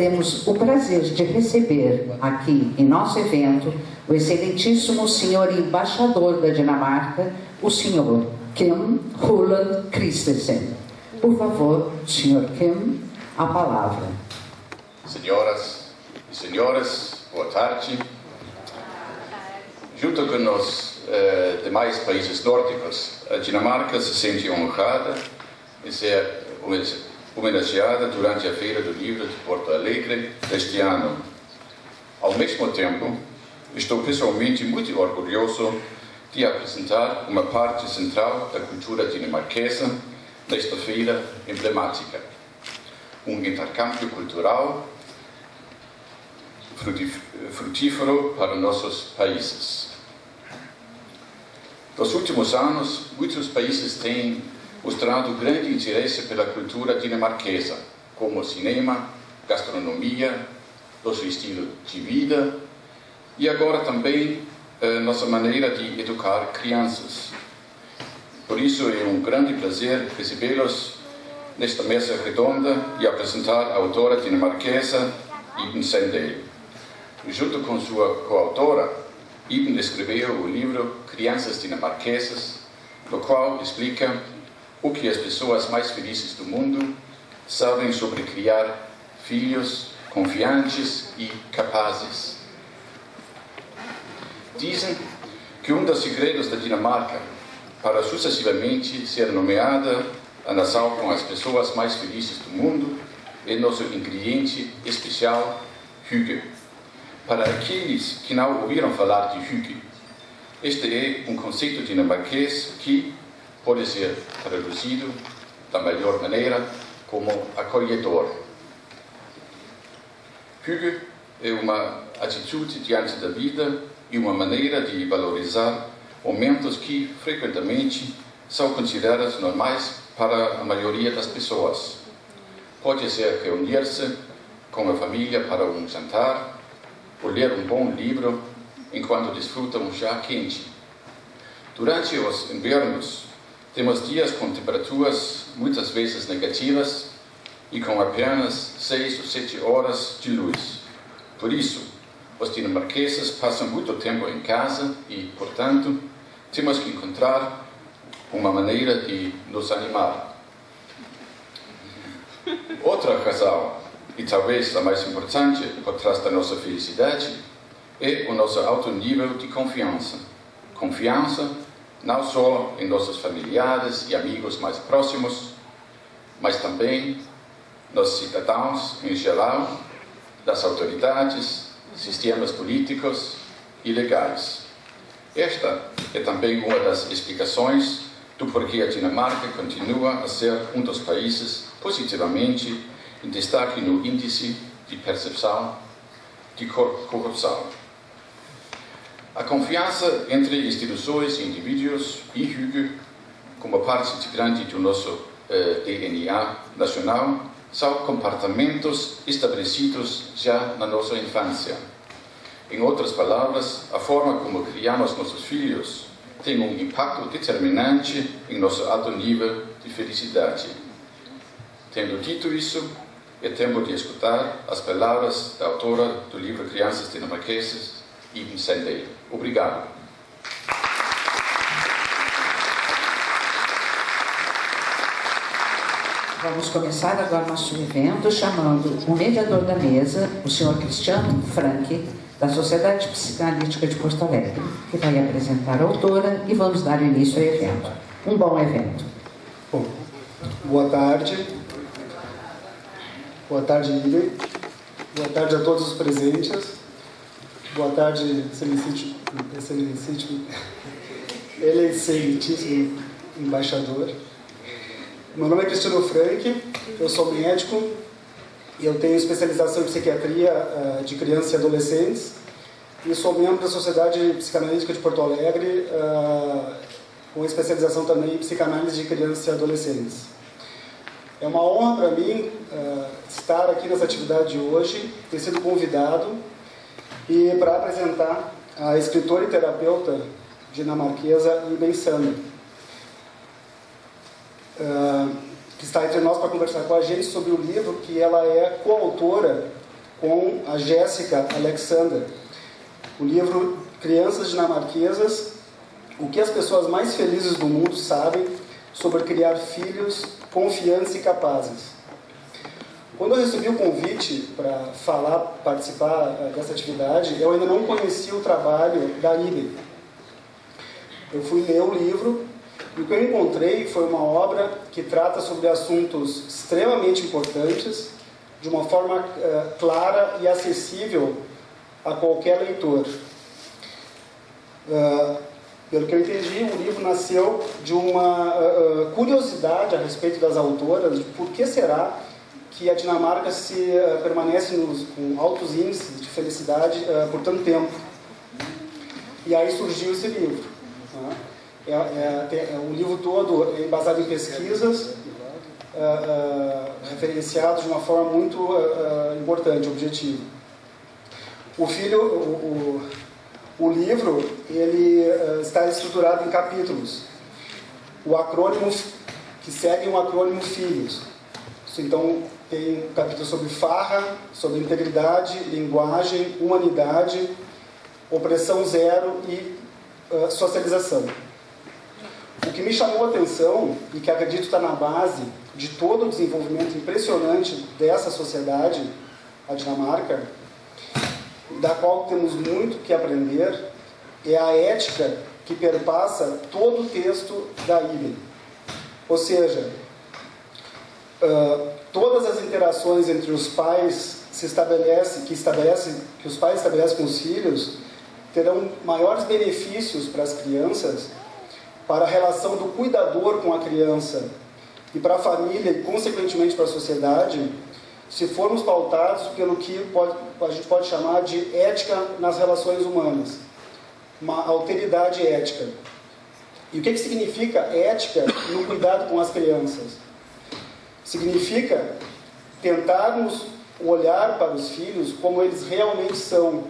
teremos o prazer de receber aqui em nosso evento o excelentíssimo senhor embaixador da Dinamarca, o senhor Kim Hulland Christensen. Por favor, senhor Kim, a palavra. Senhoras e senhores, boa tarde. Junto com os demais países nórdicos, a Dinamarca se sente honrada em ser homenageada durante a Feira do Livro de Porto Alegre deste ano. Ao mesmo tempo, estou pessoalmente muito orgulhoso de apresentar uma parte central da cultura dinamarquesa nesta feira emblemática. Intercâmbio cultural frutífero para nossos países. Nos últimos anos, muitos países têm mostrado grande interesse pela cultura dinamarquesa, como cinema, gastronomia, nosso estilo de vida e agora também nossa maneira de educar crianças. Por isso é um grande prazer recebê-los nesta mesa redonda e apresentar a autora dinamarquesa Iben Sandal. Junto com sua coautora, Iben escreveu o livro Crianças Dinamarquesas, no qual explica o que as pessoas mais felizes do mundo sabem sobre criar filhos confiantes e capazes. Dizem que um dos segredos da Dinamarca para sucessivamente ser nomeada a nação com as pessoas mais felizes do mundo é nosso ingrediente especial, hygge. Para aqueles que não ouviram falar de hygge, este é um conceito dinamarquês que pode ser traduzido da melhor maneira como acolhedor. Hygge é uma atitude diante da vida e uma maneira de valorizar momentos que frequentemente são considerados normais para a maioria das pessoas. Pode ser reunir-se com a família para um jantar, ou ler um bom livro enquanto desfruta um chá quente. Durante os invernos, temos dias com temperaturas muitas vezes negativas e com apenas 6 ou 7 horas de luz. Por isso, os dinamarqueses passam muito tempo em casa e, portanto, temos que encontrar uma maneira de nos animar. Outra razão, e talvez a mais importante por trás da nossa felicidade, é o nosso alto nível de confiança. Confiança não só em nossos familiares e amigos mais próximos, mas também nos cidadãos em geral, das autoridades, sistemas políticos e legais. Esta é também uma das explicações do porquê a Dinamarca continua a ser um dos países positivamente em destaque no índice de percepção de corrupção. A confiança entre instituições e indivíduos e hygge, como parte integrante do nosso DNA nacional, são comportamentos estabelecidos já na nossa infância. Em outras palavras, a forma como criamos nossos filhos tem um impacto determinante em nosso alto nível de felicidade. Tendo dito isso, é tempo de escutar as palavras da autora do livro Crianças Dinamarquesas, Iben Sandal. Obrigado. Vamos começar agora nosso evento chamando o mediador da mesa, o senhor Cristiano Frank, da Sociedade Psicanalítica de Porto Alegre, que vai apresentar a autora e vamos dar início ao evento. Um bom evento. Bom, boa tarde. Boa tarde, Iben. Boa tarde a todos os presentes. Boa tarde, excelentíssimo embaixador. Meu nome é Cristiano Frank, eu sou médico e eu tenho especialização em psiquiatria de crianças e adolescentes e sou membro da Sociedade Psicanalítica de Porto Alegre com especialização também em psicanálise de crianças e adolescentes. É uma honra para mim estar aqui nessa atividade de hoje, ter sido convidado e para apresentar a escritora e terapeuta dinamarquesa Iben Sandal, que está entre nós para conversar com a gente sobre o livro que ela é coautora com a Jéssica Alexander. O livro Crianças Dinamarquesas, o que as pessoas mais felizes do mundo sabem sobre criar filhos confiantes e capazes. Quando eu recebi o convite para participar dessa atividade, eu ainda não conhecia o trabalho da IBE. Eu fui ler o livro e o que eu encontrei foi uma obra que trata sobre assuntos extremamente importantes, de uma forma clara e acessível a qualquer leitor. Pelo que eu entendi, o livro nasceu de uma curiosidade a respeito das autoras, de por que será que a Dinamarca permanece com altos índices de felicidade por tanto tempo. E aí surgiu esse livro. O livro todo é baseado em pesquisas, referenciados de uma forma muito importante, objetiva. O livro ele está estruturado em capítulos. O acrônimo que segue um acrônimo FILHOS. Então tem um capítulo sobre farra, sobre integridade, linguagem, humanidade, opressão zero e socialização. O que me chamou a atenção, e que acredito está na base de todo o desenvolvimento impressionante dessa sociedade, a Dinamarca, da qual temos muito que aprender, é a ética que perpassa todo o texto da IBE. Ou seja, todas as interações entre os pais que os pais estabelecem com os filhos terão maiores benefícios para as crianças, para a relação do cuidador com a criança e para a família e, consequentemente, para a sociedade, se formos pautados pelo que a gente pode chamar de ética nas relações humanas, uma alteridade ética. E o que significa ética no cuidado com as crianças? Significa tentarmos olhar para os filhos como eles realmente são,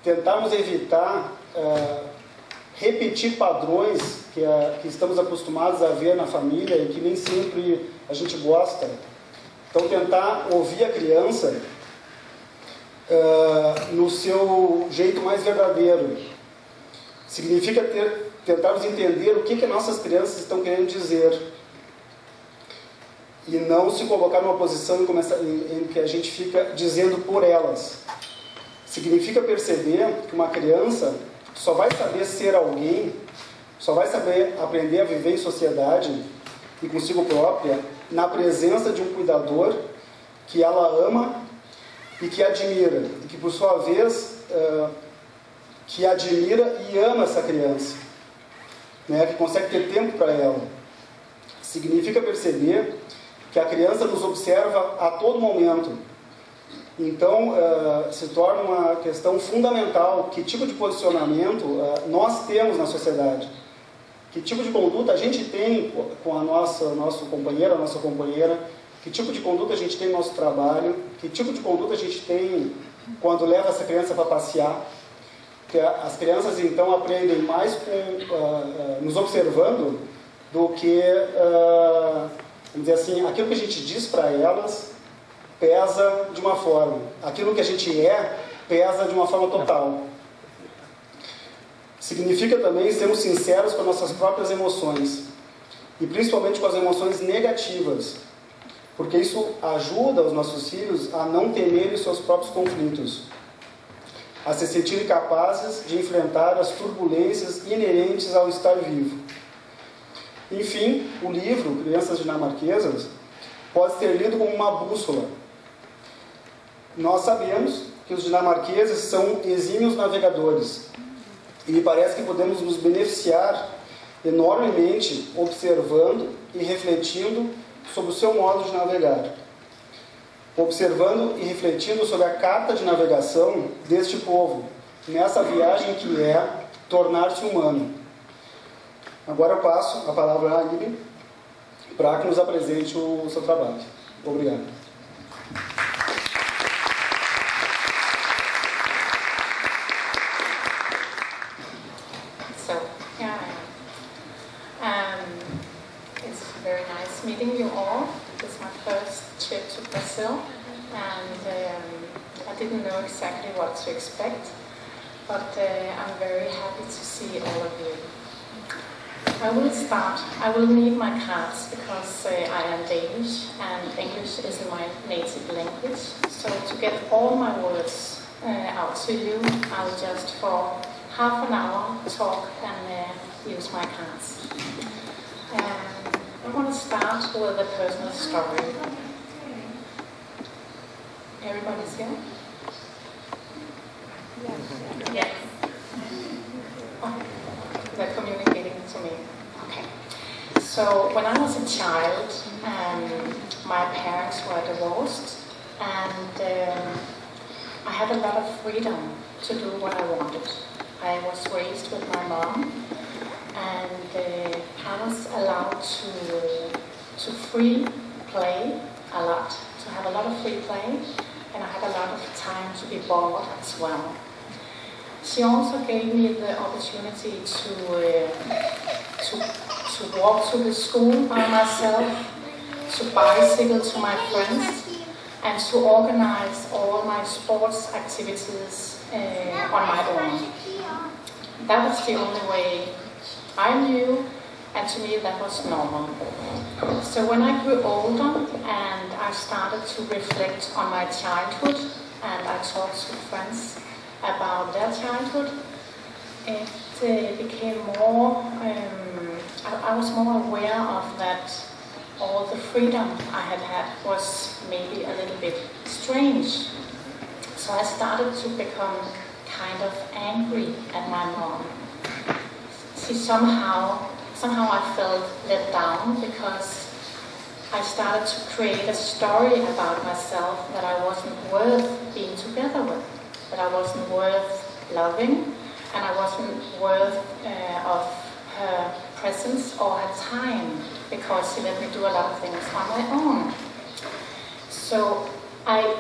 tentarmos evitar repetir padrões que estamos acostumados a ver na família e que nem sempre a gente gosta. Então, tentar ouvir a criança no seu jeito mais verdadeiro. Significa tentarmos entender o que nossas crianças estão querendo dizer. E não se colocar numa posição em que a gente fica dizendo por elas. Significa perceber que uma criança só vai saber ser alguém, só vai saber aprender a viver em sociedade e consigo própria na presença de um cuidador que ela ama e que admira, e que por sua vez que admira e ama essa criança, né, que consegue ter tempo para ela. Significa perceber que a criança nos observa a todo momento. Então, se torna uma questão fundamental que tipo de posicionamento nós temos na sociedade. Que tipo de conduta a gente tem com nosso companheiro, a nossa companheira. Que tipo de conduta a gente tem no nosso trabalho. Que tipo de conduta a gente tem quando leva essa criança para passear. Que as crianças, então, aprendem mais nos observando do que, vamos dizer assim, aquilo que a gente diz para elas pesa de uma forma. Aquilo que a gente pesa de uma forma total. Significa também sermos sinceros com as nossas próprias emoções. E principalmente com as emoções negativas. Porque isso ajuda os nossos filhos a não temerem seus próprios conflitos. A se sentirem capazes de enfrentar as turbulências inerentes ao estar vivo. Enfim, o livro Crianças Dinamarquesas pode ser lido como uma bússola. Nós sabemos que os dinamarqueses são exímios navegadores e me parece que podemos nos beneficiar enormemente observando e refletindo sobre o seu modo de navegar. Observando e refletindo sobre a carta de navegação deste povo, nessa viagem que é tornar-se humano. Agora eu passo a palavra à Ibe para que nos apresente o seu trabalho. Obrigado. It's very nice meeting you all. This is my first trip to Brazil, and didn't know exactly what to expect, but I'm very happy to see all of you. I will need my cards because I am Danish and English isn't my native language. So to get all my words out to you, I'll just for half an hour talk and use my cards. I want to start with a personal story. Everybody's here? Yes. Oh, they're communicating to me. Okay. So when I was a child, my parents were divorced, and I had a lot of freedom to do what I wanted. I was raised with my mom, and I was allowed to free play a lot, to have a lot of free play, and I had a lot of time to be bored as well. She also gave me the opportunity to walk to the school by myself, to bicycle to my friends, and to organize all my sports activities on my own. That was the only way I knew, and to me that was normal. So when I grew older and I started to reflect on my childhood, and I talked to friends about their childhood, it became more, I was more aware of that all the freedom I had was maybe a little bit strange. So I started to become kind of angry at my mom. Somehow I felt let down because I started to create a story about myself that I wasn't worth being together with, that I wasn't worth loving, and I wasn't worth of her presence or her time because she let me do a lot of things on my own. So I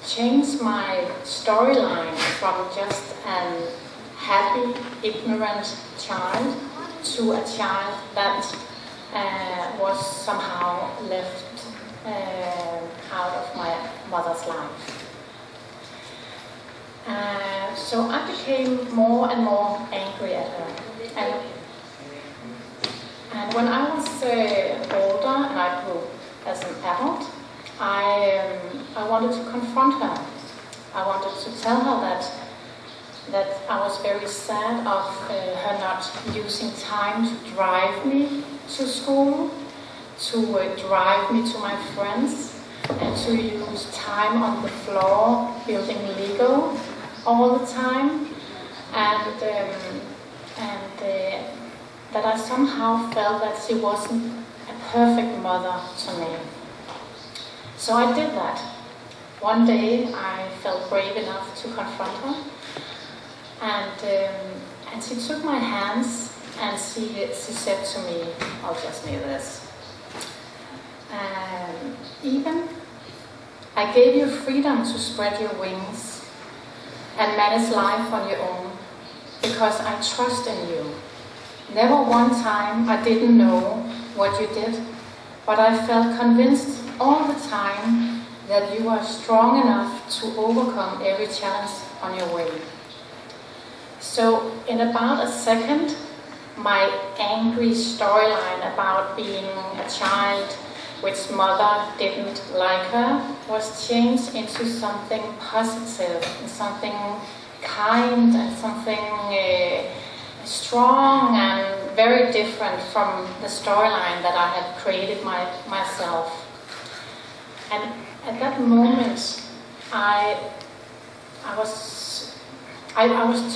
changed my storyline from just an happy, ignorant child to a child that was somehow left out of my mother's life. So I became more and more angry at her. And when I was older and I grew as an adult, I wanted to confront her. I wanted to tell her that I was very sad of her not using time to drive me to school, to drive me to my friends, and to use time on the floor building Lego all the time, and that I somehow felt that she wasn't a perfect mother to me. So I did that. One day I felt brave enough to confront her, and she took my hands and she said to me, I'll just need this. Even I gave you freedom to spread your wings and manage life on your own because I trust in you. Never one time I didn't know what you did, but I felt convinced all the time that you are strong enough to overcome every challenge on your way. So in about a second, my angry storyline about being a child which mother didn't like her was changed into something positive, and something kind, and something strong and very different from the storyline that I had created myself. And at that moment, I was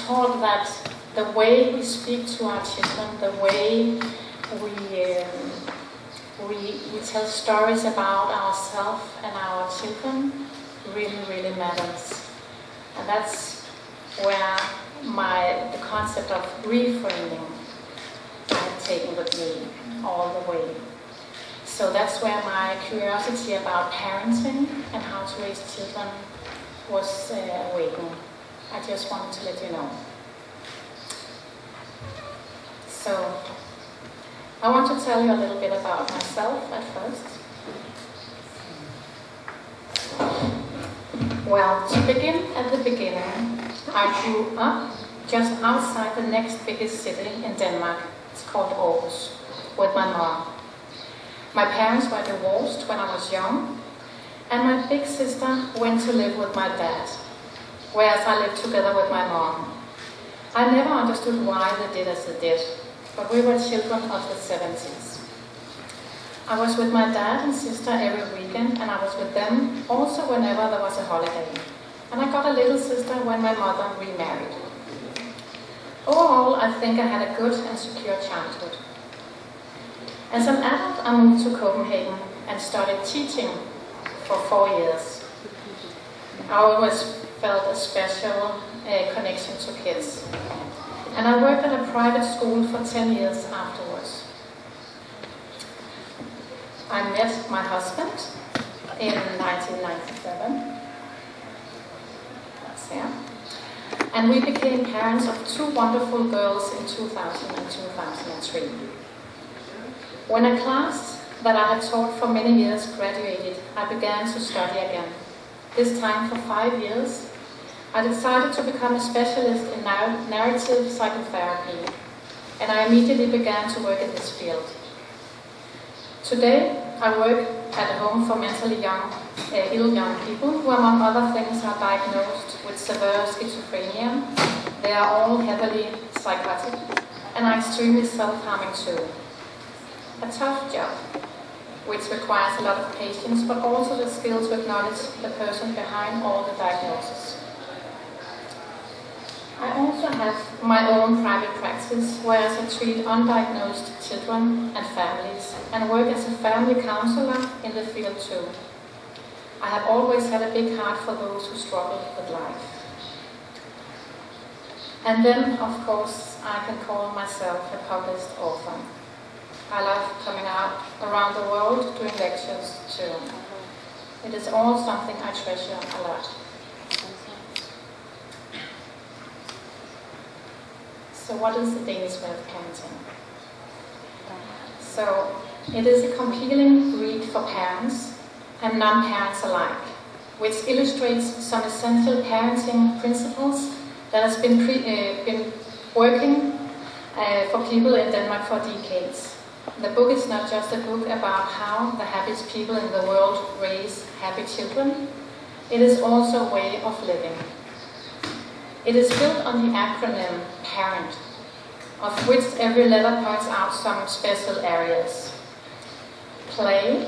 taught that the way we speak to our children, the way we tell stories about ourselves and our children really, really matters. And that's where the concept of reframing I have taken with me all the way. So that's where my curiosity about parenting and how to raise children was awakened. I just wanted to let you know. So I want to tell you a little bit about myself at first. Well, to begin at the beginning, I grew up just outside the next biggest city in Denmark. It's called Aarhus, with my mom. My parents were divorced when I was young, and my big sister went to live with my dad, whereas I lived together with my mom. I never understood why they did as they did, but we were children of the 70s. I was with my dad and sister every weekend, and I was with them also whenever there was a holiday. And I got a little sister when my mother remarried. Overall, I think I had a good and secure childhood. As an adult, I moved to Copenhagen and started teaching for 4 years. I always felt a special connection to kids. And I worked at a private school for 10 years afterwards. I met my husband in 1997. That's him. And we became parents of 2 wonderful girls in 2000 and 2003. When a class that I had taught for many years graduated, I began to study again. This time for 5 years, I decided to become a specialist in narrative psychotherapy, and I immediately began to work in this field. Today, I work at a home for mentally ill young people who, among other things, are diagnosed with severe schizophrenia. They are all heavily psychotic and are extremely self-harming too. A tough job, which requires a lot of patience, but also the skill to acknowledge the person behind all the diagnoses. I also have my own private practice where I treat undiagnosed children and families and work as a family counselor in the field too. I have always had a big heart for those who struggle with life. And then, of course, I can call myself a published author. I love coming out around the world doing lectures too. It is all something I treasure a lot. So what is the Danish way of parenting? So it is a compelling read for parents and non-parents alike, which illustrates some essential parenting principles that has been working for people in Denmark for decades. The book is not just a book about how the happiest people in the world raise happy children. It is also a way of living. It is built on the acronym PARENT, of which every letter points out some special areas. Play,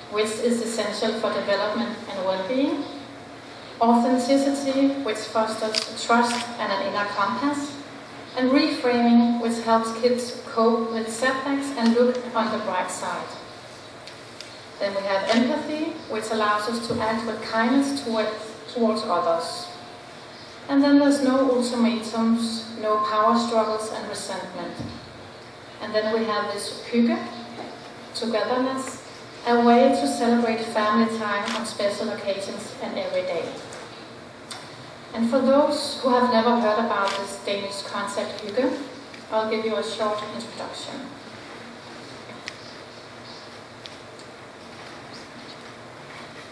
which is essential for development and well-being. Authenticity, which fosters trust and an inner compass. And reframing, which helps kids cope with setbacks and look on the bright side. Then we have empathy, which allows us to act with kindness towards others. And then there's no ultimatums, no power struggles and resentment. And then we have this hygge, togetherness, a way to celebrate family time on special occasions and every day. And for those who have never heard about this Danish concept hygge, I'll give you a short introduction.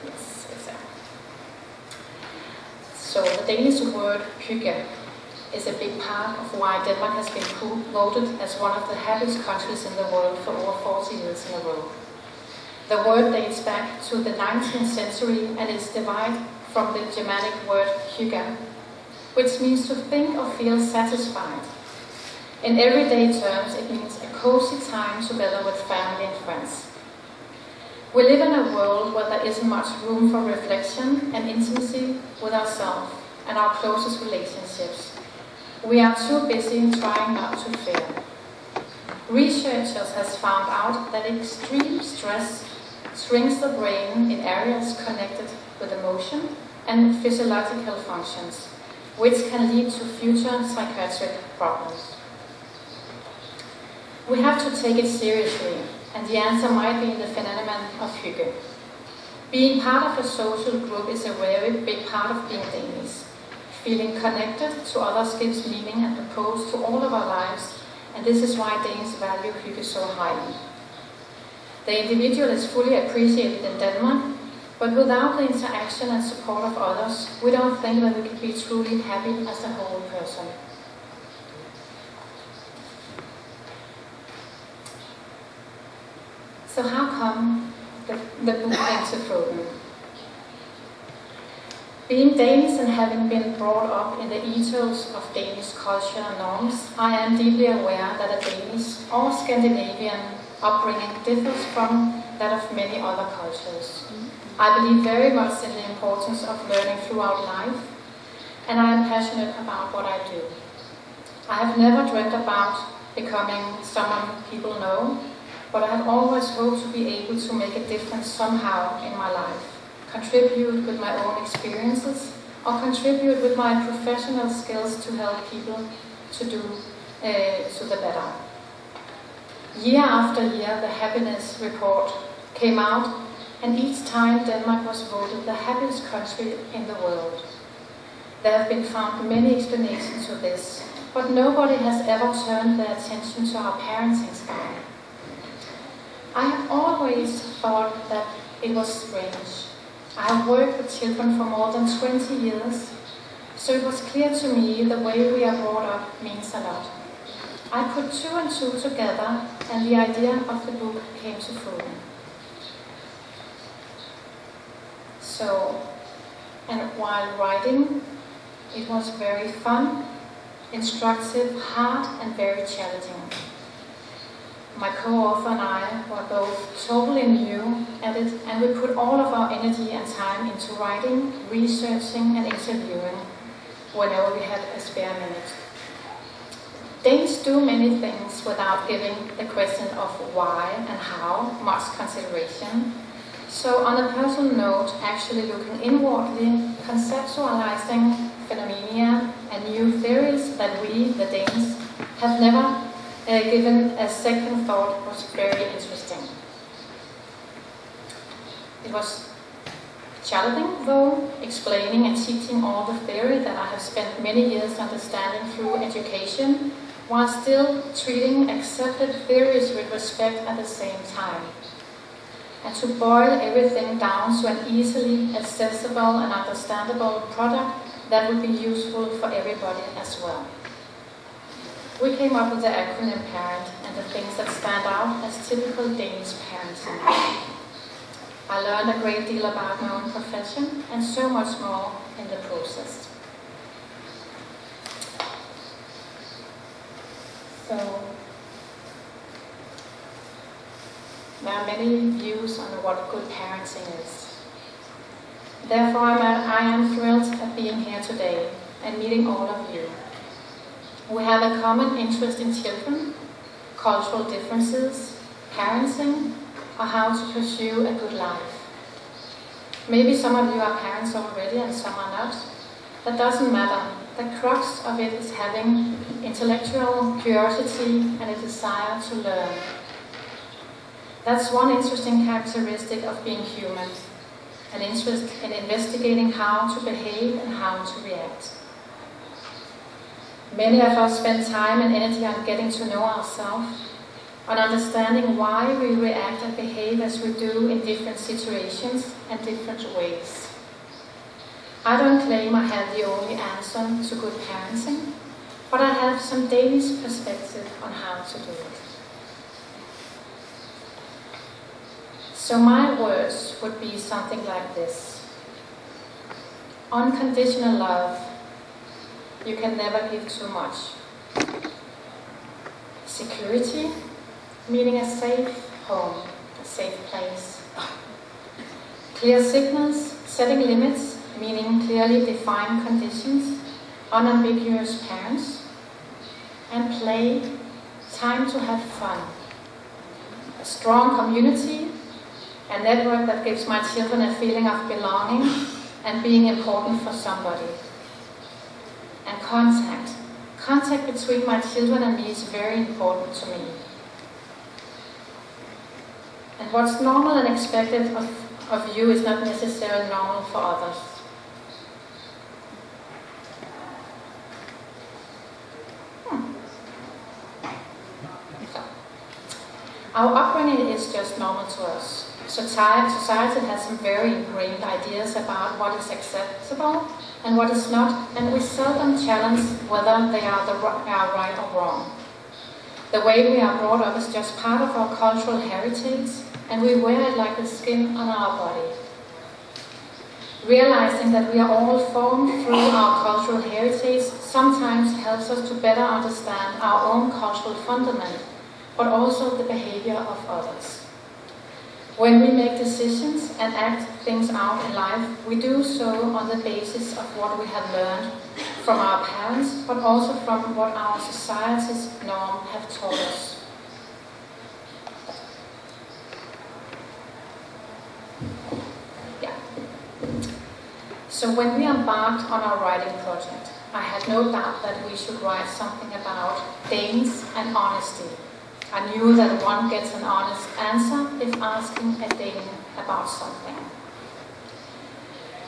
Yes, exactly. So the Danish word hygge is a big part of why Denmark has been voted as one of the happiest countries in the world for over 40 years in a row. The word dates back to the 19th century and is derived from the Germanic word hygge, which means to think or feel satisfied. In everyday terms, it means a cozy time together with family and friends. We live in a world where there isn't much room for reflection and intimacy with ourselves and our closest relationships. We are too busy trying not to feel. Researchers have found out that extreme stress shrinks the brain in areas connected with emotion and physiological functions, which can lead to future psychiatric problems. We have to take it seriously, and the answer might be in the phenomenon of hygge. Being part of a social group is a very big part of being Danish. Feeling connected to others gives meaning and purpose to all of our lives, and this is why Danes value hygge so highly. The individual is fully appreciated in Denmark, But without the interaction and support of others, we don't think that we can be truly happy as a whole person. So how come the book came to Froden? Being Danish and having been brought up in the ethos of Danish culture and norms, I am deeply aware that a Danish or Scandinavian upbringing differs from that of many other cultures. I believe very much in the importance of learning throughout life, and I am passionate about what I do. I have never dreamt about becoming someone people know, but I have always hoped to be able to make a difference somehow in my life. Contribute with my own experiences, or contribute with my professional skills to help people to do to the better. Year after year, the happiness report came out, and each time Denmark was voted the happiest country in the world. There have been found many explanations to this, but nobody has ever turned their attention to our parenting style. I have always thought that it was strange. I have worked with children for more than 20 years, so it was clear to me the way we are brought up means a lot. I put 2 and 2 together, and the idea of the book came to Froden. So, and while writing, it was very fun, instructive, hard, and very challenging. My co-author and I were both totally new at it, and we put all of our energy and time into writing, researching, and interviewing whenever we had a spare minute. Danes do many things without giving the question of why and how much consideration. So on a personal note, actually looking inwardly, conceptualizing phenomena and new theories that we, the Danes, have never given a second thought was very interesting. It was challenging, though, explaining and teaching all the theory that I have spent many years understanding through education, while still treating accepted theories with respect at the same time. And to boil everything down to an easily accessible and understandable product that would be useful for everybody as well. We came up with the acronym PARENT and the things that stand out as typical Danish parenting. I learned a great deal about my own profession and so much more in the process. So, there are many views on what good parenting is. Therefore, I am thrilled at being here today and meeting all of you. We have a common interest in children, cultural differences, parenting, or how to pursue a good life. Maybe some of you are parents already and some are not. That doesn't matter. The crux of it is having intellectual curiosity and a desire to learn. That's one interesting characteristic of being human, an interest in investigating how to behave and how to react. Many of us spend time and energy on getting to know ourselves, on understanding why we react and behave as we do in different situations and different ways. I don't claim I have the only answer to good parenting, but I have some Danish perspective on how to do it. So my words would be something like this. Unconditional love. You can never give too much. Security, meaning a safe home, a safe place. Clear signals, setting limits, meaning clearly defined conditions, unambiguous parents. And play, time to have fun. A strong community, a network that gives my children a feeling of belonging and being important for somebody. And contact. Contact between my children and me is very important to me. And what's normal and expected of you is not necessarily normal for others. Our upbringing is just normal to us. Society has some very ingrained ideas about what is acceptable and what is not, and we seldom challenge whether they are right or wrong. The way we are brought up is just part of our cultural heritage, and we wear it like the skin on our body. Realizing that we are all formed through our cultural heritage sometimes helps us to better understand our own cultural fundament, but also the behavior of others. When we make decisions and act things out in life, we do so on the basis of what we have learned from our parents, but also from what our society's norm have taught us. So when we embarked on our writing project, I had no doubt that we should write something about Danes and honesty. I knew that one gets an honest answer if asking a Dane about something.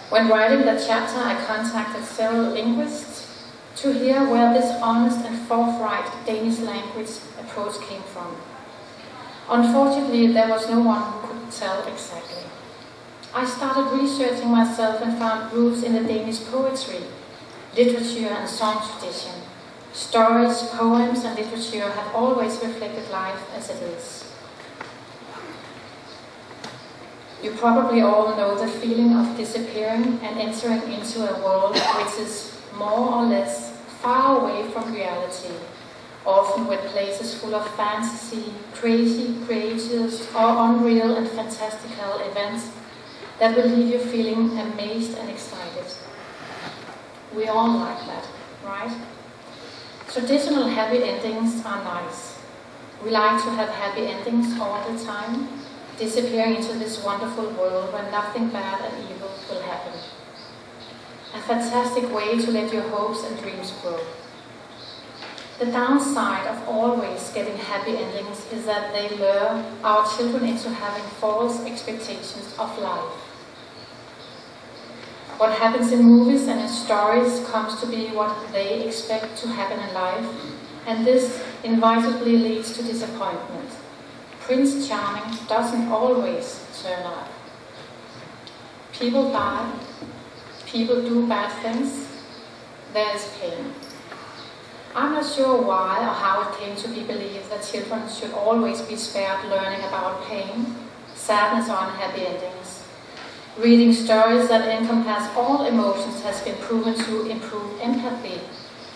When writing the chapter, I contacted several linguists to hear where this honest and forthright Danish language approach came from. Unfortunately, there was no one who could tell exactly. I started researching myself and found roots in the Danish poetry, literature and song tradition. Stories, poems and literature have always reflected life as it is. You probably all know the feeling of disappearing and entering into a world which is more or less far away from reality, often with places full of fantasy, crazy creatures or unreal and fantastical events that will leave you feeling amazed and excited. We all like that, right? Traditional happy endings are nice. We like to have happy endings all the time, disappearing into this wonderful world where nothing bad and evil will happen. A fantastic way to let your hopes and dreams grow. The downside of always getting happy endings is that they lure our children into having false expectations of life. What happens in movies and in stories comes to be what they expect to happen in life, and this inevitably leads to disappointment. Prince Charming doesn't always turn up. People die, people do bad things, there is pain. I'm not sure why or how it came to be believed that children should always be spared learning about pain, sadness or unhappy endings. Reading stories that encompass all emotions has been proven to improve empathy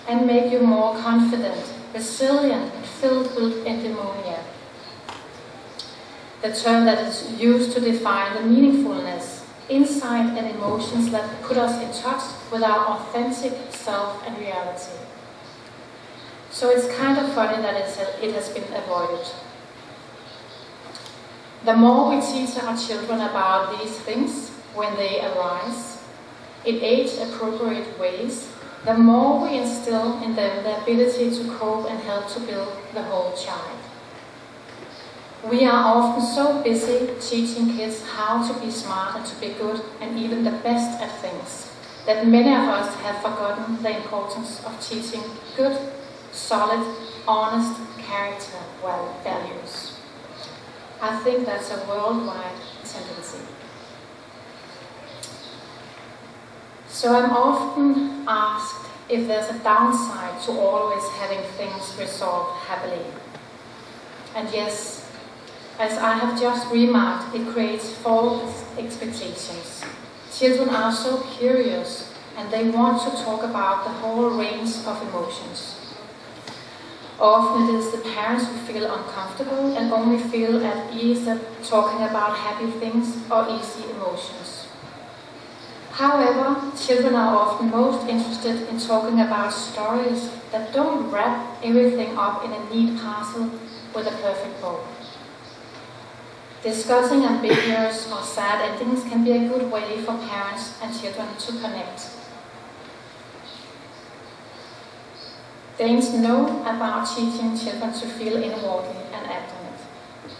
and make you more confident, resilient, and filled with eudaimonia. The term that is used to define the meaningfulness, insight, and emotions that put us in touch with our authentic self and reality. So it's kind of funny that it has been avoided. The more we teach our children about these things when they arise, in age-appropriate ways, the more we instill in them the ability to cope and help to build the whole child. We are often so busy teaching kids how to be smart and to be good and even the best at things, that many of us have forgotten the importance of teaching good, solid, honest character values. I think that's a worldwide tendency. So I'm often asked if there's a downside to always having things resolved happily. And yes, as I have just remarked, it creates false expectations. Children are so curious and they want to talk about the whole range of emotions. Often it is the parents who feel uncomfortable and only feel at ease at talking about happy things or easy emotions. However, children are often most interested in talking about stories that don't wrap everything up in a neat parcel with a perfect bow. Discussing ambiguous or sad endings can be a good way for parents and children to connect. Danes know about teaching children to feel inwardly and act on it.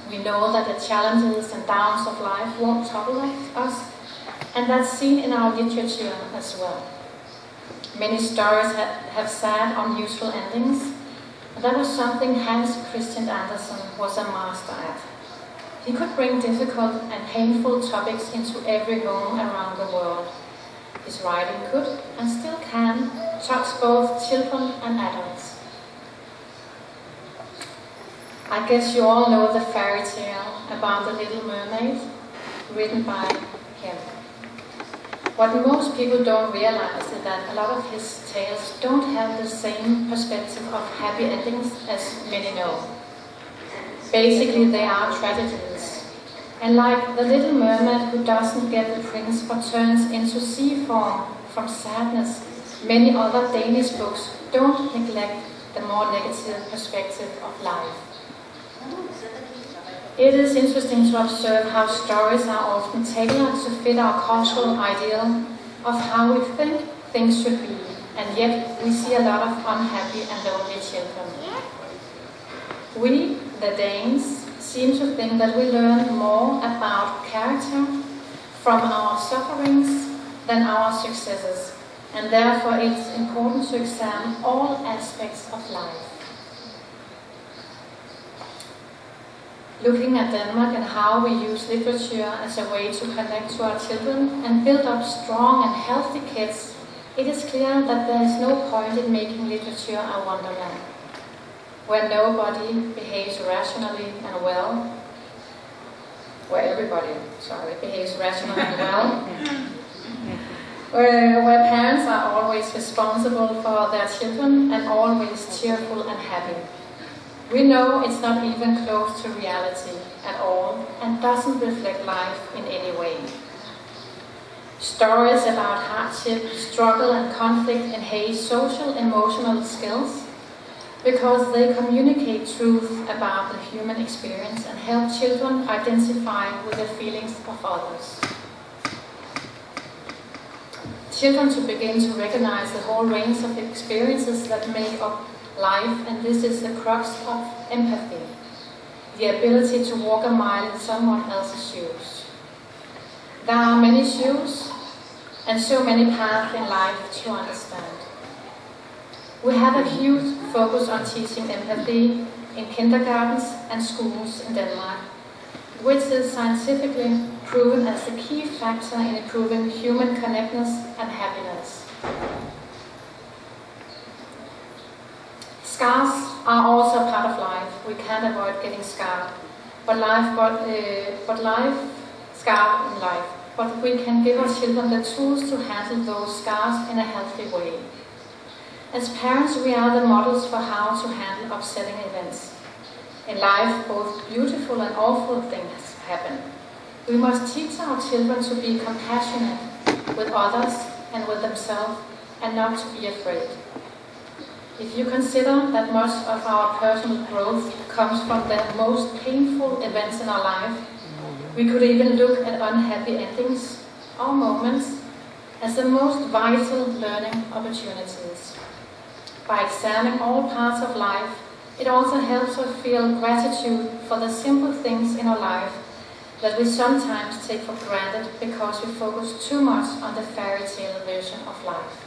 We know that the challenges and downs of life won't tolerate us, and that's seen in our literature as well. Many stories have sad, unusual endings. That was something Hans Christian Andersen was a master at. He could bring difficult and painful topics into every home around the world. His writing could, and still can, touch both children and adults. I guess you all know the fairy tale about the Little Mermaid, written by him. What most people don't realize is that a lot of his tales don't have the same perspective of happy endings as many know. Basically, they are tragedies. And like the Little Mermaid who doesn't get the prince but turns into sea foam from sadness, many other Danish books don't neglect the more negative perspective of life. It is interesting to observe how stories are often tailored to fit our cultural ideal of how we think things should be, and yet we see a lot of unhappy and lonely children. We, the Danes, seem to think that we learn more about character from our sufferings than our successes, and therefore it's important to examine all aspects of life. Looking at Denmark and how we use literature as a way to connect to our children and build up strong and healthy kids, it is clear that there is no point in making literature a wonderland, where nobody behaves rationally and well, where everybody, behaves rationally and well, where parents are always responsible for their children and always cheerful and happy. We know it's not even close to reality at all and doesn't reflect life in any way. Stories about hardship, struggle and conflict enhance social emotional skills because they communicate truth about the human experience and help children identify with the feelings of others. Children to begin to recognize the whole range of experiences that make up life, and this is the crux of empathy, the ability to walk a mile in someone else's shoes. There are many shoes and so many paths in life to understand. We have a huge focus on teaching empathy in kindergartens and schools in Denmark, which is scientifically proven as the key factor in improving human connectedness and happiness. Scars are also a part of life. We can't avoid getting scarred, but scarred in life. But we can give our children the tools to handle those scars in a healthy way. As parents, we are the models for how to handle upsetting events. In life, both beautiful and awful things happen. We must teach our children to be compassionate with others and with themselves, and not to be afraid. If you consider that much of our personal growth comes from the most painful events in our life, we could even look at unhappy endings or moments as the most vital learning opportunities. By examining all parts of life, it also helps us feel gratitude for the simple things in our life that we sometimes take for granted because we focus too much on the fairy tale version of life.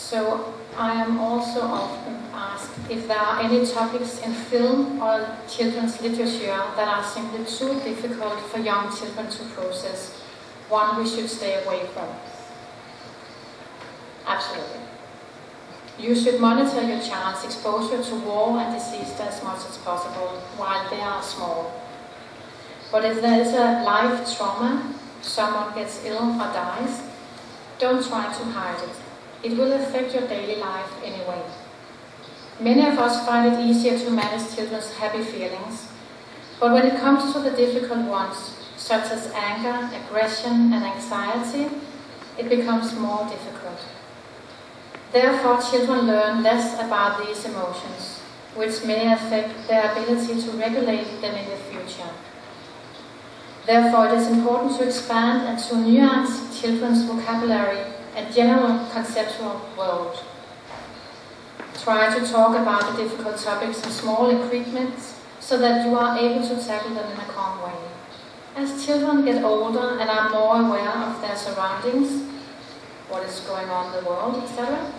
So I am also often asked if there are any topics in film or children's literature that are simply too difficult for young children to process, one we should stay away from. Absolutely. You should monitor your child's exposure to war and disease as much as possible while they are small. But if there is a life trauma, someone gets ill or dies, don't try to hide it. It will affect your daily life anyway. Many of us find it easier to manage children's happy feelings, but when it comes to the difficult ones, such as anger, aggression, and anxiety, it becomes more difficult. Therefore, children learn less about these emotions, which may affect their ability to regulate them in the future. Therefore, it is important to expand and to nuance children's vocabulary and general conceptual world. Try to talk about the difficult topics in small increments so that you are able to tackle them in a calm way. As children get older and are more aware of their surroundings, what is going on in the world, etc.,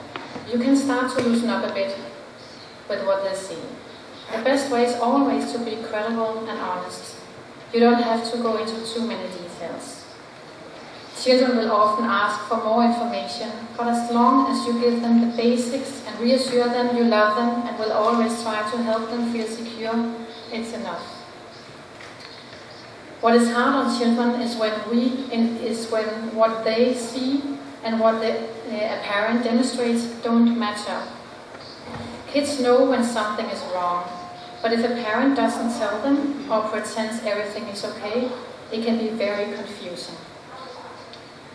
you can start to loosen up a bit with what they see. The best way is always to be credible and honest. You don't have to go into too many details. Children will often ask for more information, but as long as you give them the basics and reassure them you love them and will always try to help them feel secure, it's enough. What is hard on children is when what they see and what a parent demonstrates don't match up. Kids know when something is wrong, but if a parent doesn't tell them or pretends everything is okay, it can be very confusing.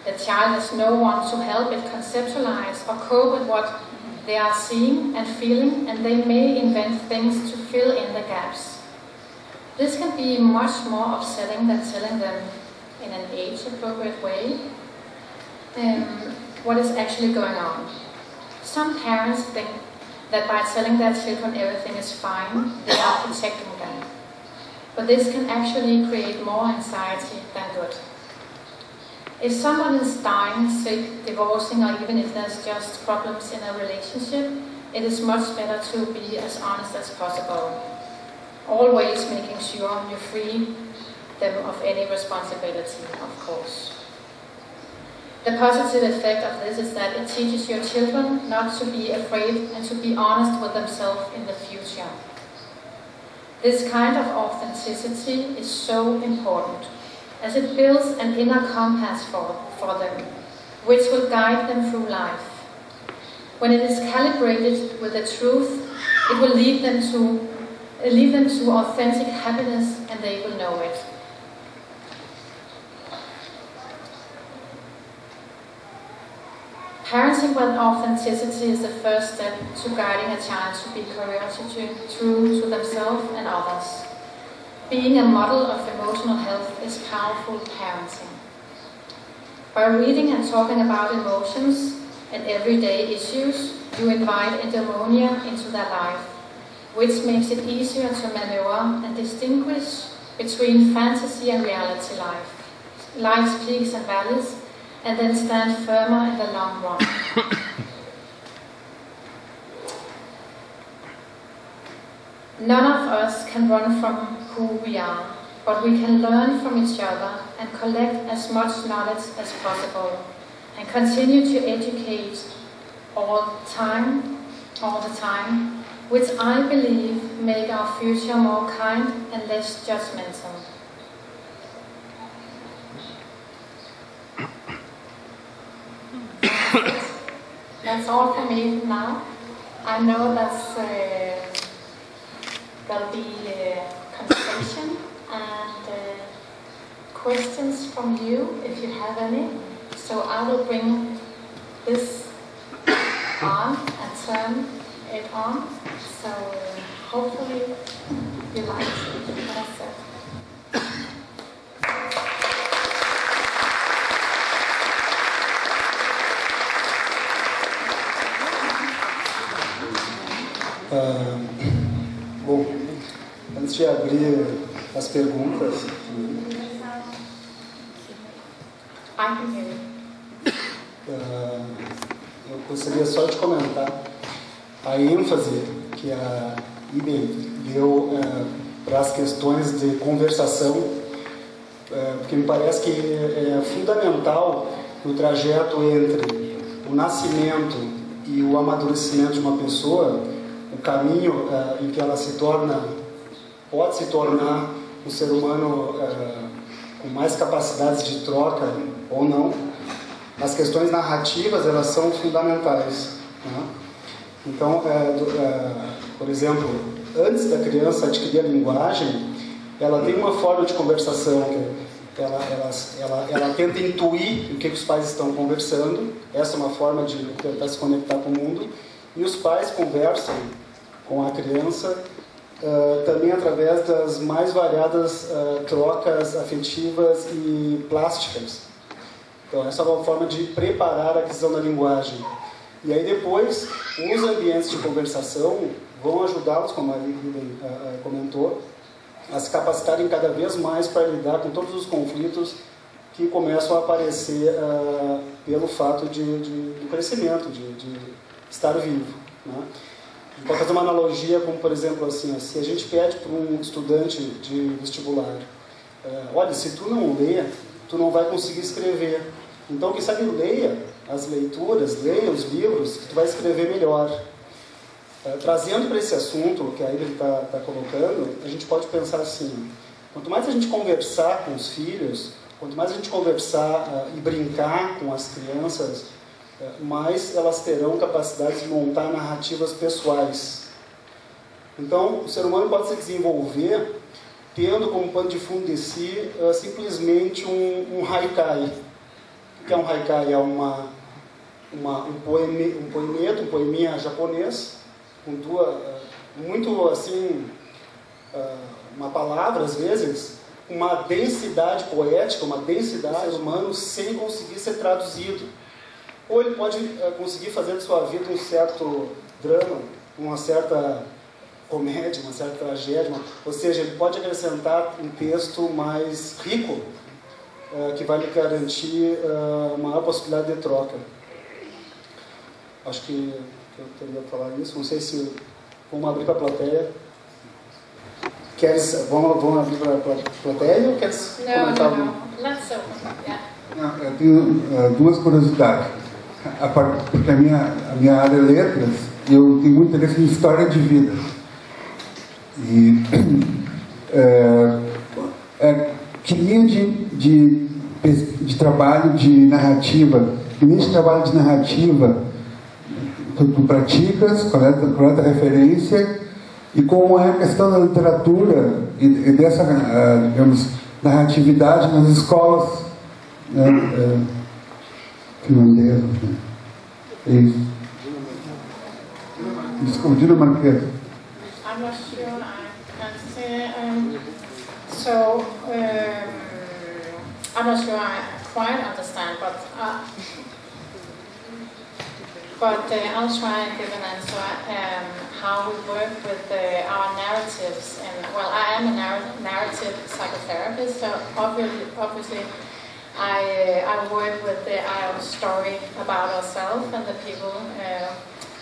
The child has no one to help it conceptualize or cope with what they are seeing and feeling, and they may invent things to fill in the gaps. This can be much more upsetting than telling them in an age-appropriate way what is actually going on. Some parents think that by telling their children everything is fine, they are protecting them. But this can actually create more anxiety than good. If someone is dying, sick, divorcing, or even if there's just problems in a relationship, it is much better to be as honest as possible. Always making sure you free them of any responsibility, of course. The positive effect of this is that it teaches your children not to be afraid and to be honest with themselves in the future. This kind of authenticity is so important, as it builds an inner compass for them, which will guide them through life. When it is calibrated with the truth, it will lead them to authentic happiness, and they will know it. Parenting with authenticity is the first step to guiding a child to be courageous, true to themselves and others. Being a model of emotional health is powerful parenting. By reading and talking about emotions and everyday issues, you invite eudaimonia into their life, which makes it easier to maneuver and distinguish between fantasy and reality life, life's peaks and valleys, and then stand firmer in the long run. None of us can run from who we are, but we can learn from each other and collect as much knowledge as possible, and continue to educate all the time, which I believe make our future more kind and less judgmental. That's all for me now. I know there'll be conversation and questions from you if you have any. So I will bring this on and turn it on. So hopefully you like what I said. Bom, antes de abrir as perguntas, eu gostaria só de comentar a ênfase que a Iben deu para as questões de conversação, porque me parece que é fundamental no trajeto entre o nascimento e o amadurecimento de uma pessoa, o caminho em que ela pode se tornar um ser humano com mais capacidades de troca ou não. As questões narrativas, elas são fundamentais, né? Então, por exemplo, antes da criança adquirir a linguagem, ela tem uma forma de conversação que ela tenta intuir o que os pais estão conversando. Essa é uma forma de tentar se conectar com o mundo. E os pais conversam com a criança também através das mais variadas trocas afetivas e plásticas. Então, essa é uma forma de preparar a aquisição da linguagem. E aí depois, os ambientes de conversação vão ajudá-los, como a Lívia comentou, a se capacitarem cada vez mais para lidar com todos os conflitos que começam a aparecer pelo fato do crescimento, de estar vivo, né? pode fazer uma analogia como, por exemplo, assim, se a gente pede para um estudante de vestibular, olha, se tu não lê, tu não vai conseguir escrever. Então, quem sabe leia as leituras, leia os livros, que tu vai escrever melhor. Trazendo para esse assunto que a Iber está colocando, a gente pode pensar assim, quanto mais a gente conversar com os filhos, quanto mais a gente conversar e brincar com as crianças, mais elas terão capacidade de montar narrativas pessoais. Então, o ser humano pode se desenvolver tendo como pano de fundo de si simplesmente um haikai. O que é um haikai? É um poemeto, um poeminha japonês, com muito assim, uma palavra às vezes, uma densidade poética, uma densidade humana sem conseguir ser traduzido. Ou ele pode conseguir fazer de sua vida um certo drama, uma certa comédia, uma certa tragédia, ou seja, ele pode acrescentar um texto mais rico, que vai lhe garantir maior possibilidade de troca. Acho que eu teria que falar isso. Não sei se vamos abrir para a plateia. Vamos abrir para a plateia ou queres comentar? No. Let's open. Yeah. Não, eu tenho duas curiosidades. Porque a minha área é letras, eu tenho muito interesse em história de vida. E que linha de trabalho de narrativa, que linha de trabalho de narrativa tu praticas, coleta referência, e como é a questão da literatura e dessa, digamos, narratividade nas escolas finlandesas. É isso. Desculpa, dinamarquesa. I'm not sure I can say. I'm not sure I quite understand, but I'll try and give an answer. How we work with our narratives, and well, I am a narrative psychotherapist, so obviously I work with our story about ourselves and the people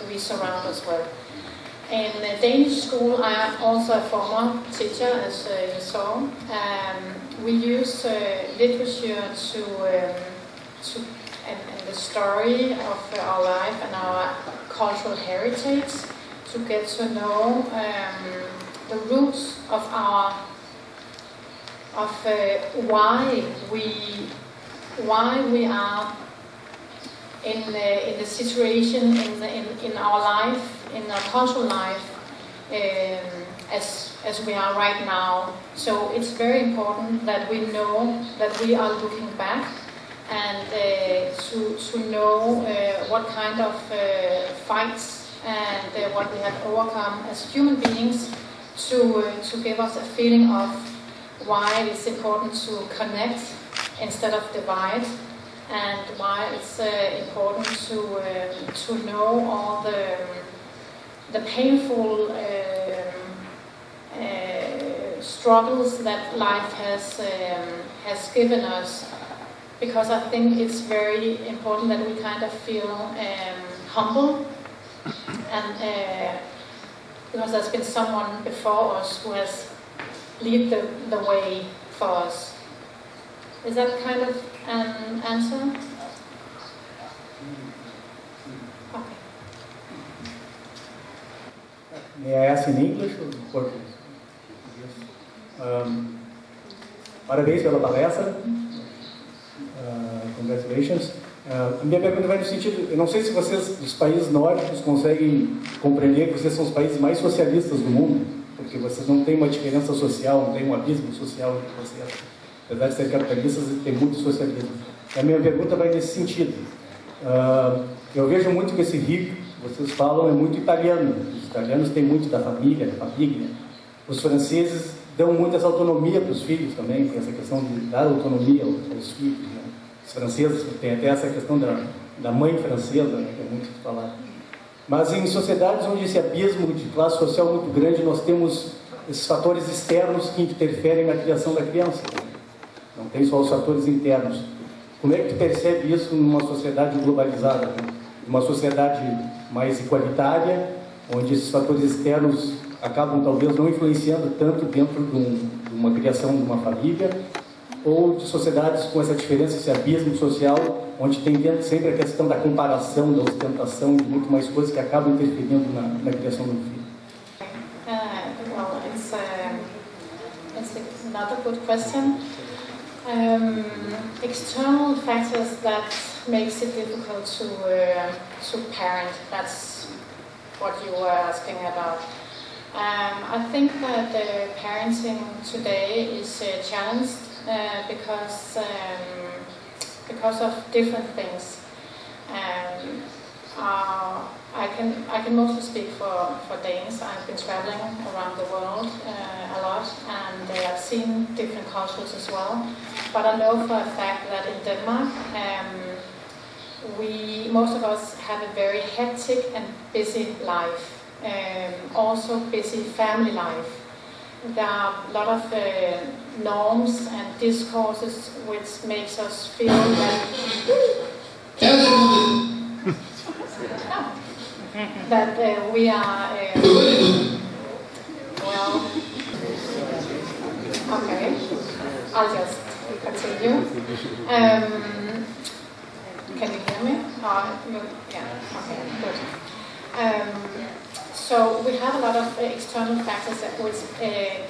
we surround us with. In the Danish school, I am also a former teacher, as you saw. We use literature and the story of our life and our cultural heritage to get to know the roots of why we are in the situation in our life, in our cultural life, as we are right now. So it's very important that we know that we are looking back and to know what kind of fights and what we have overcome as human beings to give us a feeling of why it's important to connect instead of divide, and why it's important to know all the painful struggles that life has given us, because I think it's very important that we kind of feel humble, and because there's been someone before us who has led the way for us. Is that kind of an answer? Okay. May I ask in English or Portuguese? Parabéns pela palestra. Congratulations. A minha pergunta vai no sentido, eu não sei se vocês dos países nórdicos conseguem compreender que vocês são os países mais socialistas do mundo, porque vocês não têm uma diferença social, não tem um abismo social entre vocês. Apesar de serem capitalistas, tem muito socialismo. E a minha pergunta vai nesse sentido. Eu vejo muito que esse rico, vocês falam, é muito italiano. Os italianos têm muito da família. Os franceses dão muita autonomia para os filhos também, por essa questão de dar autonomia aos filhos. Né? Os franceses têm até essa questão da mãe francesa, né, que é muito falado. Mas em sociedades onde esse abismo de classe social muito grande, nós temos esses fatores externos que interferem na criação da criança. Não tem só os fatores internos. Como é que tu percebe isso numa sociedade globalizada, né? Uma sociedade mais igualitária, onde esses fatores externos acabam talvez não influenciando tanto dentro de uma criação de uma família, ou de sociedades com essa diferença, esse abismo social, onde tem sempre a questão da comparação, da ostentação, de muito mais coisas que acabam interferindo na criação do filho. Well, it's another good question. External factors that makes it difficult to parent. That's what you were asking about. I think that parenting today is challenged because of different things. I can mostly speak for Danes. I've been traveling around the world a lot, and I've seen different cultures as well. But I know for a fact that in Denmark, most of us have a very hectic and busy life. Also busy family life. There are a lot of norms and discourses which makes us feel that we are well. Okay, I'll just continue. Can you hear me? Yeah. Okay. Good. So we have a lot of external factors that would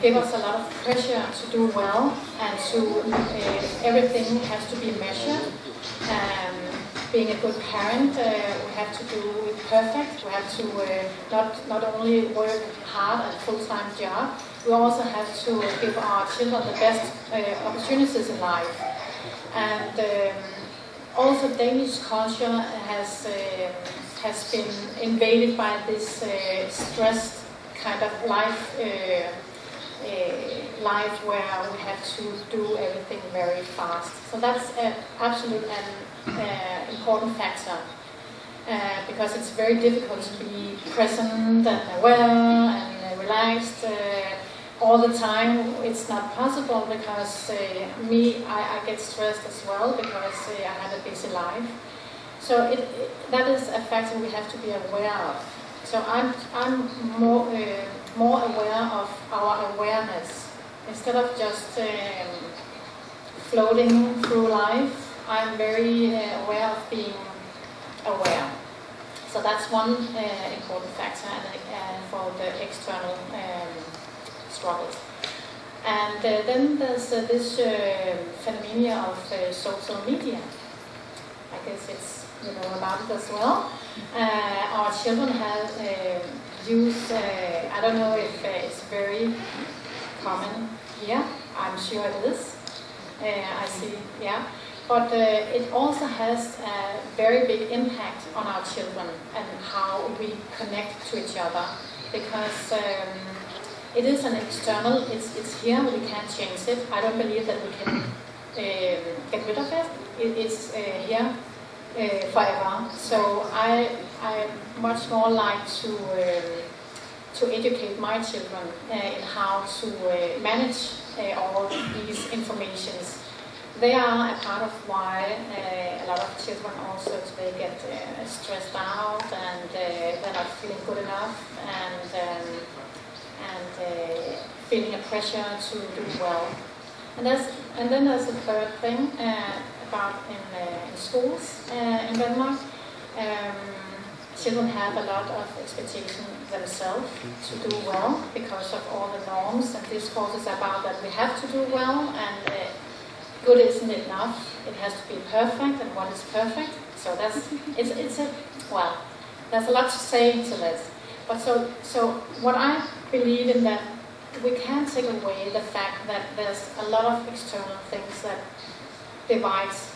give us a lot of pressure to do well, and everything has to be measured. Being a good parent, we have to do it perfect. We have to not only work hard at a full-time job, we also have to give our children the best opportunities in life. And also Danish culture has been invaded by this stressed kind of life where we have to do everything very fast. So that's an absolute and important factor because it's very difficult to be present and aware and relaxed all the time. It's not possible because I get stressed as well because I have a busy life. So that is a factor we have to be aware of. So I'm more aware of our awareness instead of just floating through life. I'm very aware of being aware. So that's one important factor for the external struggles. And then there's this phenomenon of social media. I guess it's about it as well. Our children have used, I don't know if it's very common here, I'm sure it is, I see, yeah. But it also has a very big impact on our children and how we connect to each other, because it is an external, it's here, we can't change it. I don't believe that we can get rid of it. It's here forever. So I much more like to educate my children in how to manage all these informations. They are a part of why a lot of children also today get stressed out and they're not feeling good enough and feeling a pressure to do well. And then there's the third thing about in schools in Denmark. Children have a lot of expectation themselves to do well because of all the norms and discourses about that we have to do well and good isn't enough. It has to be perfect, and what is perfect? So there's a lot to say to this. But so what I believe in that we can't take away the fact that there's a lot of external things that divides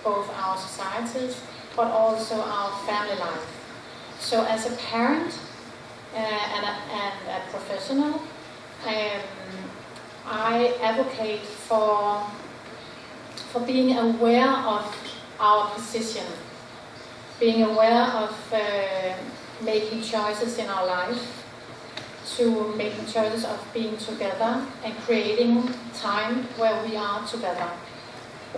both our societies, but also our family life. So as a parent and a professional, I advocate for being aware of our position, being aware of making choices in our life, to making choices of being together and creating time where we are together,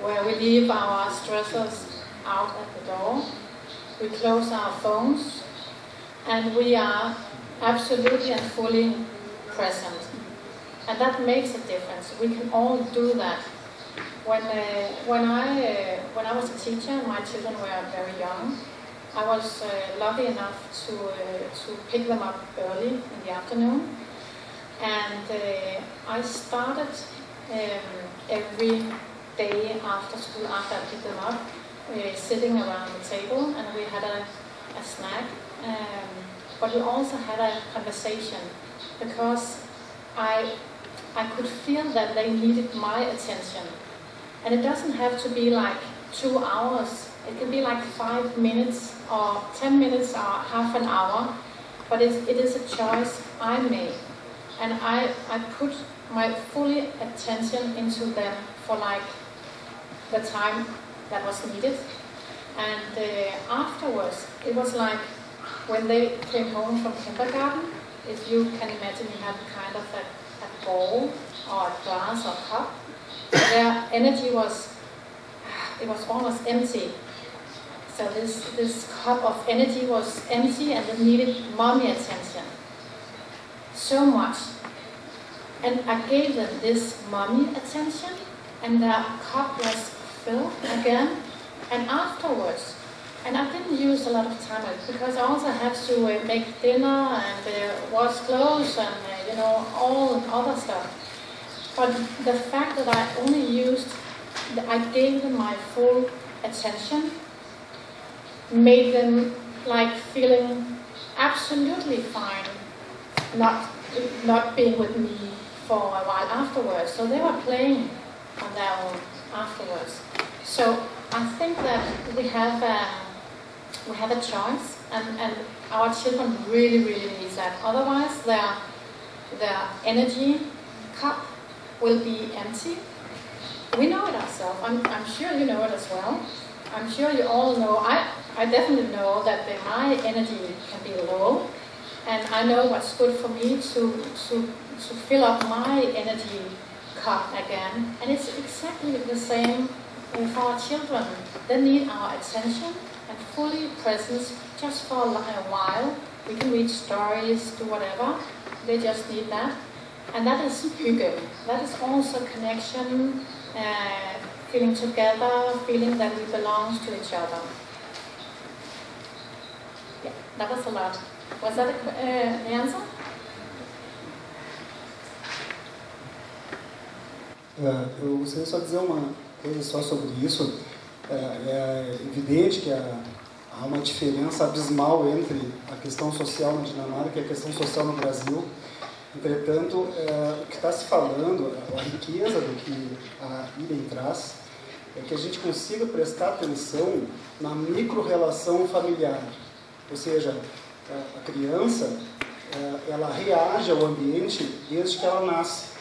where we leave our stressors out at the door, we close our phones, and we are absolutely and fully present. And that makes a difference. We can all do that. When I was a teacher, my children were very young. I was lucky enough to pick them up early in the afternoon, and I started every day after school, after I picked them up, sitting around the table, and we had a snack, but we also had a conversation, because I could feel that they needed my attention. And it doesn't have to be like 2 hours. It can be like 5 minutes or 10 minutes or half an hour. But it is a choice I made. And I put my fully attention into them for like the time that was needed. And afterwards, it was like when they came home from kindergarten, if you can imagine, you have kind of a bowl or a glass or cup. Their energy was almost empty. So this cup of energy was empty, and it needed mommy attention so much. And I gave them this mommy attention, and their cup was filled again. And afterwards, and I didn't use a lot of time on it, because I also had to make dinner and wash clothes and all other stuff. But the fact that I gave them my full attention, made them like feeling absolutely fine, not being with me for a while afterwards. So they were playing on their own afterwards. So I think that we have a choice, and our children really, really need that. Otherwise, their energy cup will be empty. We know it ourselves. I'm sure you know it as well. I'm sure you all know. I definitely know that my energy can be low, and I know what's good for me to fill up my energy cup again. And it's exactly the same for our children. They need our attention and fully presence just for a while. We can read stories, do whatever. They just need that. And that is hygge. That is also connection, feeling together, feeling that we belong to each other. Yeah, that was a lot. Was that the answer? Eu gostaria só de dizer uma coisa só sobre isso. É evidente que há uma diferença abismal entre a questão social na Dinamarca e a questão social no Brasil. Entretanto, o que está se falando, a riqueza do que a Iden traz, é que a gente consiga prestar atenção na micro-relação familiar. Ou seja, a criança, ela reage ao ambiente desde que ela nasce.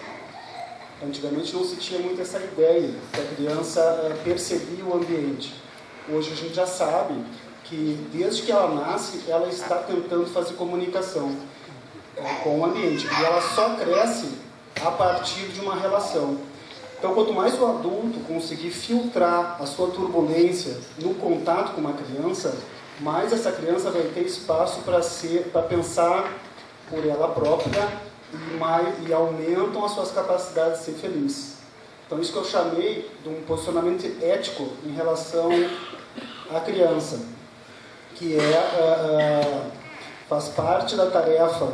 Antigamente não se tinha muito essa ideia, que a criança percebia o ambiente. Hoje a gente já sabe que desde que ela nasce, ela está tentando fazer comunicação com o ambiente. E ela só cresce a partir de uma relação. Então, quanto mais o adulto conseguir filtrar a sua turbulência no contato com uma criança, mais essa criança vai ter espaço para pensar por ela própria e aumentam as suas capacidades de ser feliz. Então, isso que eu chamei de um posicionamento ético em relação à criança, que faz parte da tarefa.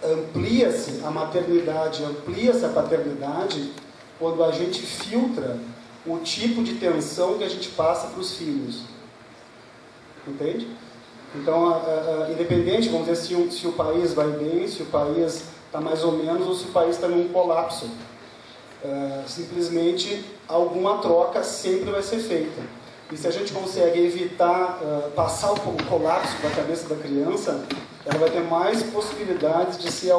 Amplia-se a maternidade, amplia-se a paternidade quando a gente filtra o tipo de tensão que a gente passa para os filhos. Entende? Então, independente, vamos dizer, se o país vai bem, se o país está mais ou menos, ou se o país está num colapso. Simplesmente, alguma troca sempre vai ser feita. E se a gente consegue evitar passar o colapso para a cabeça da criança, ela vai ter mais possibilidades de ser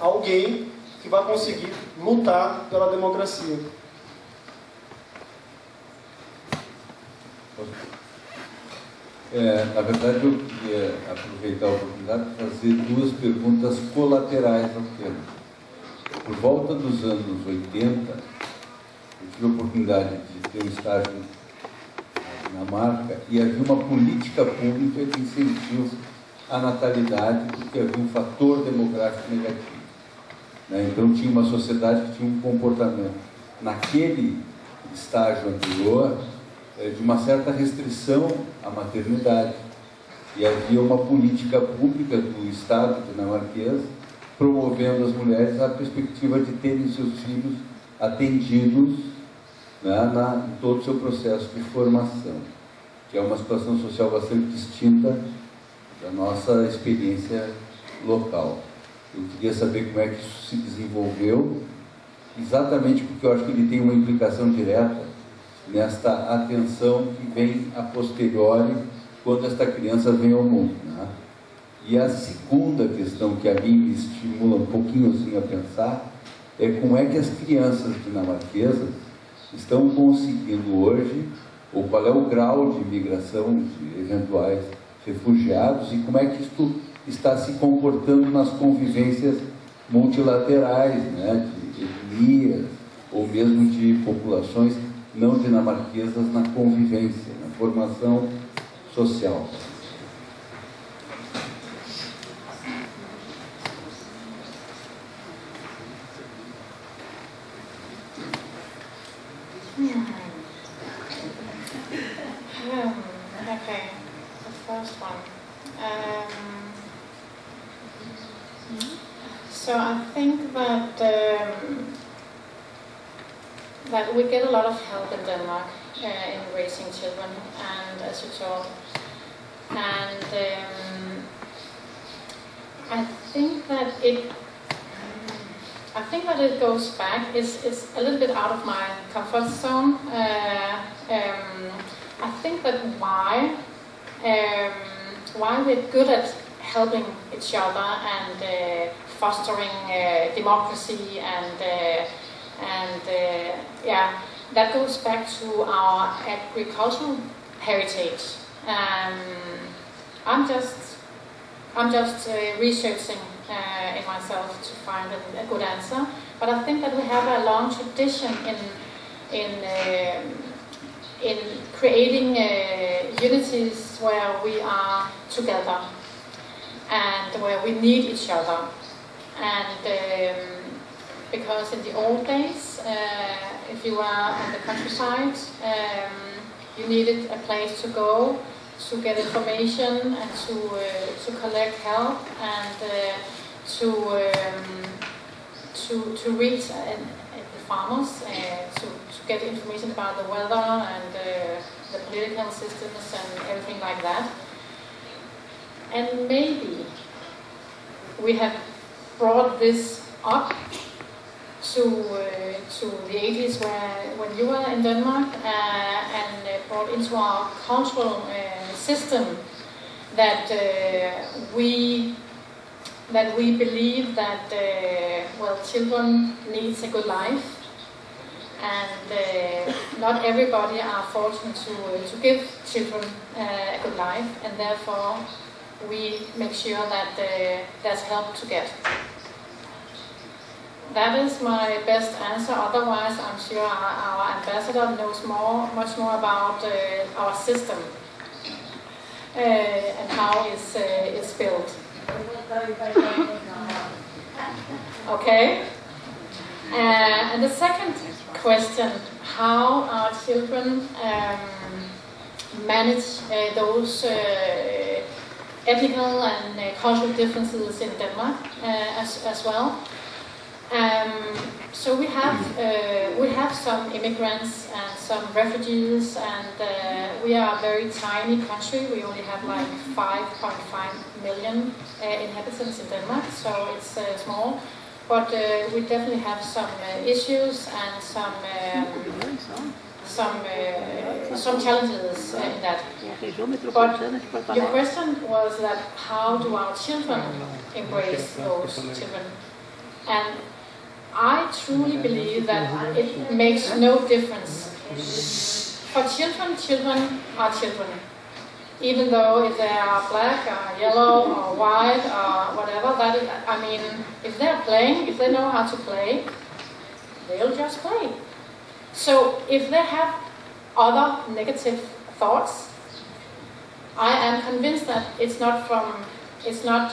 alguém que vai conseguir lutar pela democracia. Na verdade, eu queria aproveitar a oportunidade de fazer duas perguntas colaterais ao tema. Por volta dos anos 80, eu tive a oportunidade de ter um estágio na Dinamarca e havia uma política pública de incentivo a natalidade, porque havia um fator demográfico negativo. Né? Então tinha uma sociedade que tinha um comportamento, naquele estágio anterior, de uma certa restrição à maternidade. E havia uma política pública do Estado dinamarquês promovendo as mulheres a perspectiva de terem seus filhos atendidos, né, em todo o seu processo de formação, que é uma situação social bastante distinta da nossa experiência local. Eu queria saber como é que isso se desenvolveu, exatamente porque eu acho que ele tem uma implicação direta nesta atenção que vem a posteriori, quando esta criança vem ao mundo. Né? E a segunda questão que a mim me estimula um pouquinho assim a pensar é como é que as crianças dinamarquesas estão conseguindo hoje, ou qual é o grau de migração de eventuais refugiados e como é que isto está se comportando nas convivências multilaterais, né, de etnias ou mesmo de populações não dinamarquesas na convivência, na formação social. Okay, the first one. So I think that that we get a lot of help in Denmark in raising children, and as you told, and I think that it goes back. It's a little bit out of my comfort zone. I think that why we're good at helping each other and fostering democracy and that goes back to our agricultural heritage. I'm just researching in myself to find a good answer, but I think that we have a long tradition in creating unities where we are together and where we need each other. And because in the old days, if you were on the countryside, you needed a place to go to get information and to collect help and to reach the farmers, to get information about the weather and the political systems and everything like that. And maybe we have brought this up to the 80s when you were in Denmark and brought into our cultural system that we believe that children needs a good life, and not everybody are fortunate to give children a good life, and therefore we make sure that there's help to get. That is my best answer. Otherwise, I'm sure our ambassador knows much more about our system and how it's built. Okay. And the second question: how our children manage those ethnical and cultural differences in Denmark as well. So we have some immigrants and some refugees, and we are a very tiny country. We only have like 5.5 million inhabitants in Denmark, so it's small. But we definitely have some issues and some challenges in that. But your question was that how do our children embrace those children? And I truly believe that it makes no difference. For children, children are children. Even though if they are black or yellow or white or whatever, if they're playing, if they know how to play, they'll just play. So if they have other negative thoughts, I am convinced that it's not from it's not,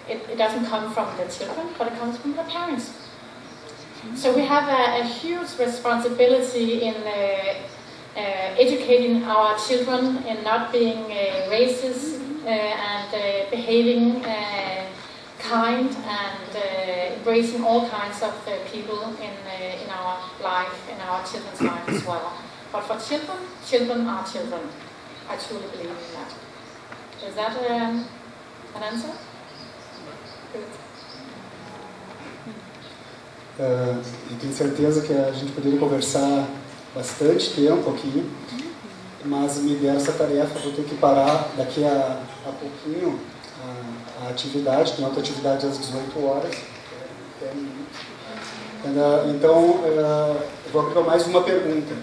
it doesn't come from the children, but it comes from the parents. So we have a huge responsibility in educating our children in not being racist and behaving kind and embracing all kinds of people in our life, in our children's life as well. But for children, children are children. I truly believe in that. Is that an answer? Good. Eu tenho certeza que a gente poderia conversar bastante tempo aqui, mas me deram essa tarefa, vou ter que parar daqui a pouquinho a atividade, tem outra atividade às 18 horas. Então, eu vou abrir para mais uma pergunta.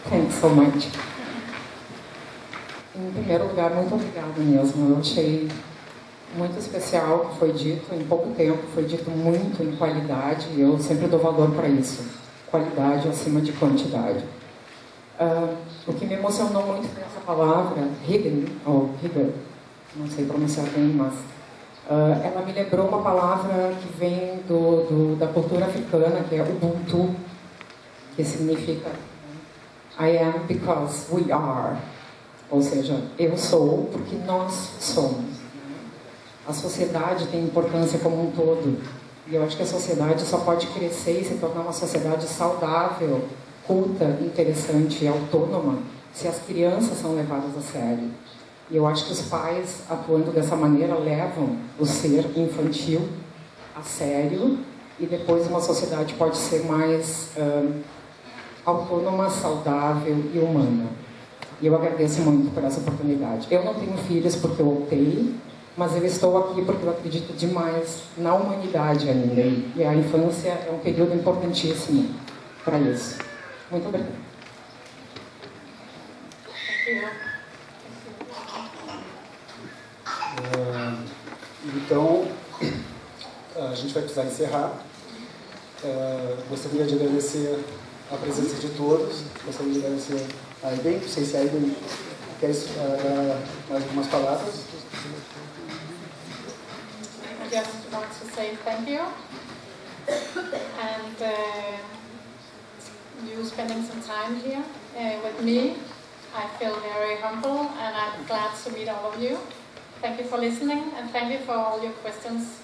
Thanks so much. Em primeiro lugar, muito obrigada mesmo. Eu achei muito especial o que foi dito em pouco tempo, foi dito muito em qualidade e eu sempre dou valor para isso. Qualidade acima de quantidade. O que me emocionou muito nessa palavra, Hidden, ou Hidden, não sei pronunciar bem, mas ela me lembrou uma palavra que vem da cultura africana, que é Ubuntu, que significa I am because we are. Ou seja, eu sou porque nós somos. A sociedade tem importância como um todo. E eu acho que a sociedade só pode crescer e se tornar uma sociedade saudável, culta, interessante e autônoma se as crianças são levadas a sério. E eu acho que os pais, atuando dessa maneira, levam o ser infantil a sério e depois uma sociedade pode ser mais autônoma, saudável e humana. E eu agradeço muito por essa oportunidade. Eu não tenho filhos porque eu optei, mas eu estou aqui porque eu acredito demais na humanidade ainda. E a infância é um período importantíssimo para isso. Muito obrigada. Então, a gente vai precisar encerrar. Gostaria de agradecer a presença de todos. Gostaria de agradecer a Aiden. Não sei se a Aiden quer mais algumas palavras. I just want to say thank you. And you spending some time here with me. I feel very humble and I'm glad to meet all of you. Thank you for listening and thank you for all your questions.